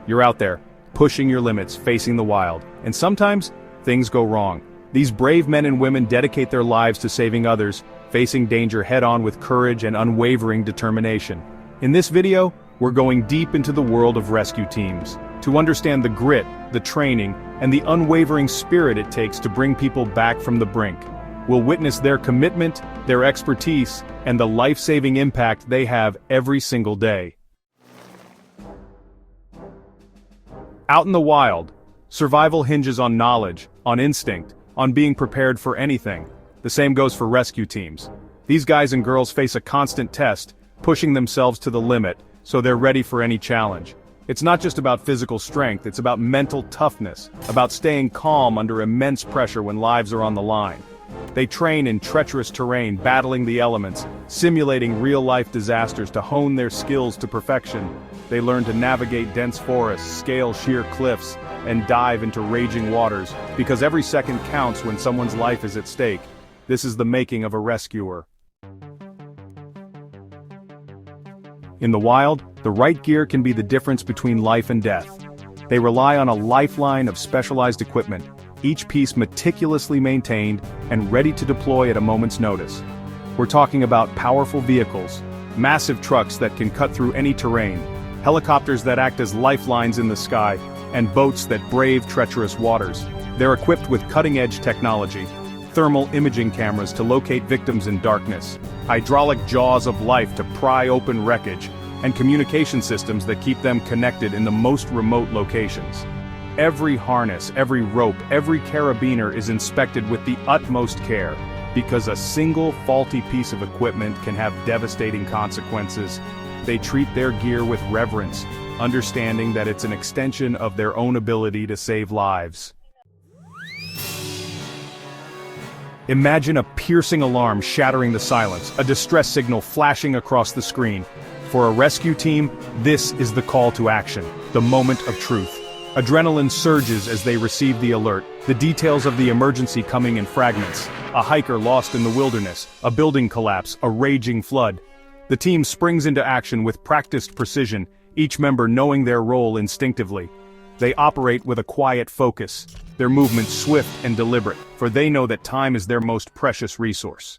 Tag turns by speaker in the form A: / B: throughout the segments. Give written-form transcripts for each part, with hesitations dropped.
A: You're out there, pushing your limits, facing the wild, and sometimes, things go wrong. These brave men and women dedicate their lives to saving others, facing danger head-on with courage and unwavering determination. In this video, we're going deep into the world of rescue teams, to understand the grit, the training, and the unwavering spirit it takes to bring people back from the brink. We'll witness their commitment, their expertise, and the life-saving impact they have every single day. Out in the wild, survival hinges on knowledge, on instinct, on being prepared for anything. The same goes for rescue teams. These guys and girls face a constant test, pushing themselves to the limit, so they're ready for any challenge. It's not just about physical strength, it's about mental toughness, about staying calm under immense pressure when lives are on the line. They train in treacherous terrain, battling the elements, simulating real-life disasters to hone their skills to perfection. They learn to navigate dense forests, scale sheer cliffs, and dive into raging waters, because every second counts when someone's life is at stake. This is the making of a rescuer. In the wild, the right gear can be the difference between life and death. They rely on a lifeline of specialized equipment, each piece meticulously maintained and ready to deploy at a moment's notice. We're talking about powerful vehicles, massive trucks that can cut through any terrain, helicopters that act as lifelines in the sky, and boats that brave treacherous waters. They're equipped with cutting-edge technology, thermal imaging cameras to locate victims in darkness, hydraulic jaws of life to pry open wreckage, and communication systems that keep them connected in the most remote locations. Every harness, every rope, every carabiner is inspected with the utmost care, because a single faulty piece of equipment can have devastating consequences. They treat their gear with reverence, understanding that it's an extension of their own ability to save lives. Imagine a piercing alarm shattering the silence, a distress signal flashing across the screen. For a rescue team, this is the call to action, the moment of truth. Adrenaline surges as they receive the alert, the details of the emergency coming in fragments. A hiker lost in the wilderness, a building collapse, a raging flood. The team springs into action with practiced precision, each member knowing their role instinctively. They operate with a quiet focus, their movements swift and deliberate, for they know that time is their most precious resource.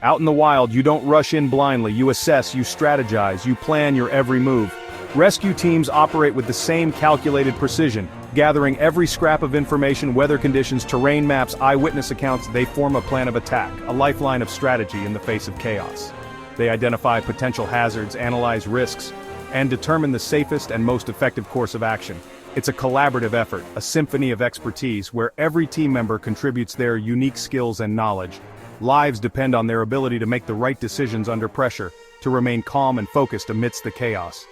A: Out in the wild, you don't rush in blindly, you assess, you strategize, you plan your every move. Rescue teams operate with the same calculated precision, gathering every scrap of information, weather conditions, terrain maps, eyewitness accounts. They form a plan of attack, a lifeline of strategy in the face of chaos. They identify potential hazards, analyze risks, and determine the safest and most effective course of action. It's a collaborative effort, a symphony of expertise where every team member contributes their unique skills and knowledge. Lives depend on their ability to make the right decisions under pressure, to remain calm and focused amidst the chaos.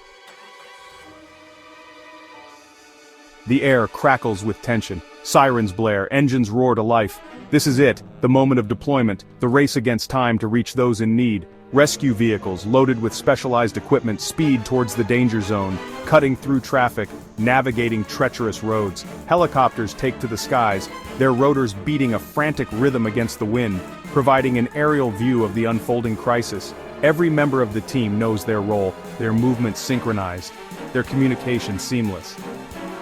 A: The air crackles with tension, sirens blare, engines roar to life. This is it, the moment of deployment, the race against time to reach those in need. Rescue vehicles, loaded with specialized equipment, speed towards the danger zone, cutting through traffic, navigating treacherous roads. Helicopters take to the skies, their rotors beating a frantic rhythm against the wind, providing an aerial view of the unfolding crisis. Every member of the team knows their role, their movements synchronized, their communication seamless.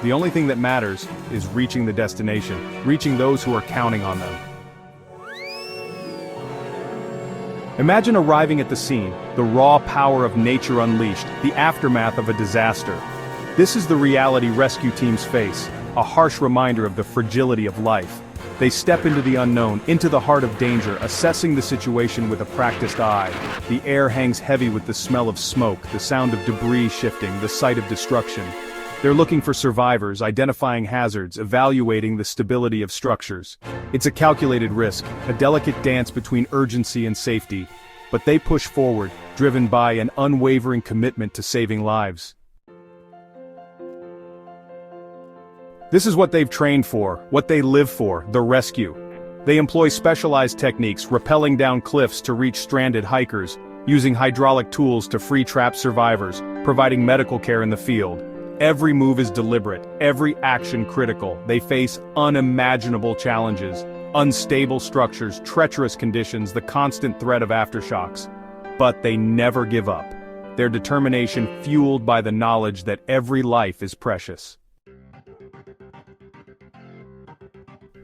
A: The only thing that matters is reaching the destination, reaching those who are counting on them. Imagine arriving at the scene, the raw power of nature unleashed, the aftermath of a disaster. This is the reality rescue teams face, a harsh reminder of the fragility of life. They step into the unknown, into the heart of danger, assessing the situation with a practiced eye. The air hangs heavy with the smell of smoke, the sound of debris shifting, the sight of destruction. They're looking for survivors, identifying hazards, evaluating the stability of structures. It's a calculated risk, a delicate dance between urgency and safety, but they push forward, driven by an unwavering commitment to saving lives. This is what they've trained for, what they live for, the rescue. They employ specialized techniques, rappelling down cliffs to reach stranded hikers, using hydraulic tools to free trapped survivors, providing medical care in the field. Every move is deliberate, every action critical. They face unimaginable challenges, unstable structures, treacherous conditions, the constant threat of aftershocks. But they never give up. their determination fueled by the knowledge that every life is precious.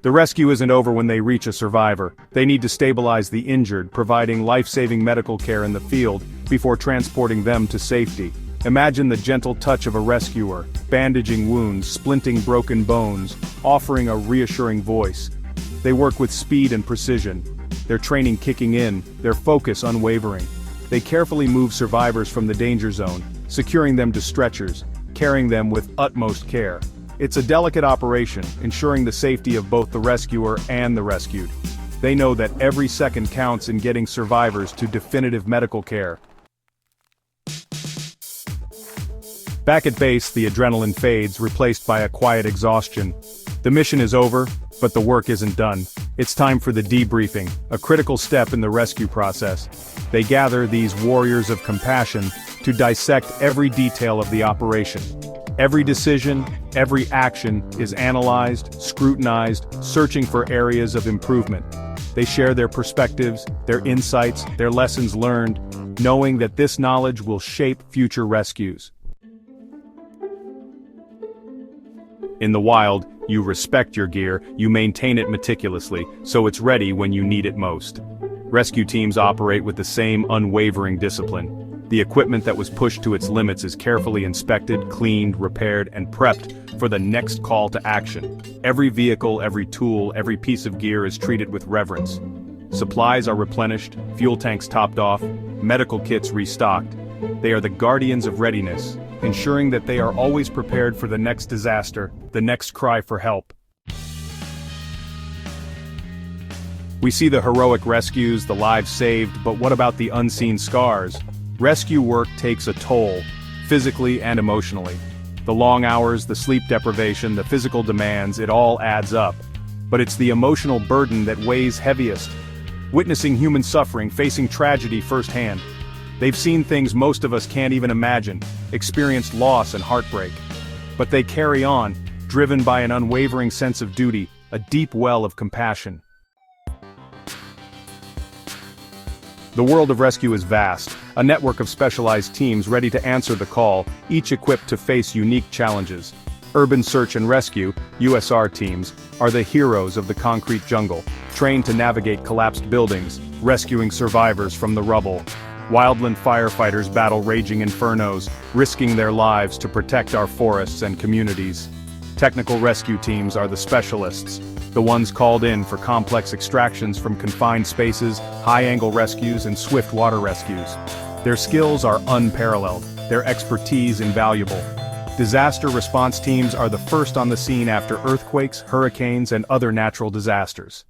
A: The rescue isn't over when they reach a survivor. They need to stabilize the injured, providing life-saving medical care in the field before transporting them to safety. Imagine the gentle touch of a rescuer, bandaging wounds, splinting broken bones, offering a reassuring voice. They work with speed and precision, their training kicking in, their focus unwavering. They carefully move survivors from the danger zone, securing them to stretchers, carrying them with utmost care. It's a delicate operation, ensuring the safety of both the rescuer and the rescued. They know that every second counts in getting survivors to definitive medical care. Back at base, the adrenaline fades, replaced by a quiet exhaustion. The mission is over, but the work isn't done. It's time for the debriefing, a critical step in the rescue process. They gather these warriors of compassion to dissect every detail of the operation. Every decision, every action is analyzed, scrutinized, searching for areas of improvement. They share their perspectives, their insights, their lessons learned, knowing that this knowledge will shape future rescues. In the wild, you respect your gear, you maintain it meticulously, so it's ready when you need it most. Rescue teams operate with the same unwavering discipline. The equipment that was pushed to its limits is carefully inspected, cleaned, repaired, and prepped for the next call to action. Every vehicle, every tool, every piece of gear is treated with reverence. Supplies are replenished, fuel tanks topped off, medical kits restocked. They are the guardians of readiness, ensuring that they are always prepared for the next disaster, the next cry for help. We see the heroic rescues, the lives saved, but what about the unseen scars? Rescue work takes a toll, physically and emotionally. The long hours, the sleep deprivation, the physical demands, it all adds up. But it's the emotional burden that weighs heaviest. Witnessing human suffering, facing tragedy firsthand. They've seen things most of us can't even imagine, experienced loss and heartbreak. But they carry on, driven by an unwavering sense of duty, a deep well of compassion. The world of rescue is vast, a network of specialized teams ready to answer the call, each equipped to face unique challenges. Urban Search and Rescue, USR teams, are the heroes of the concrete jungle, trained to navigate collapsed buildings, rescuing survivors from the rubble. Wildland firefighters battle raging infernos, risking their lives to protect our forests and communities. Technical rescue teams are the specialists, the ones called in for complex extractions from confined spaces, high-angle rescues, and swift water rescues. Their skills are unparalleled, their expertise invaluable. Disaster response teams are the first on the scene after earthquakes, hurricanes, and other natural disasters.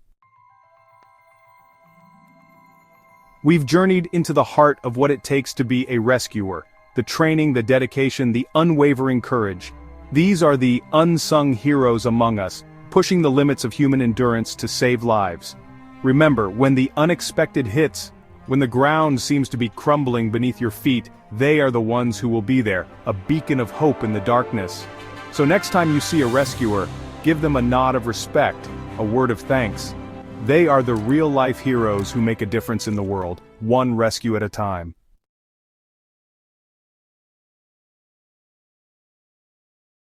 A: We've journeyed into the heart of what it takes to be a rescuer, the training, the dedication, the unwavering courage. These are the unsung heroes among us, pushing the limits of human endurance to save lives. Remember, when the unexpected hits, when the ground seems to be crumbling beneath your feet, they are the ones who will be there, a beacon of hope in the darkness. So next time you see a rescuer, give them a nod of respect, a word of thanks. They are the real-life heroes who make a difference in the world, one rescue at a time.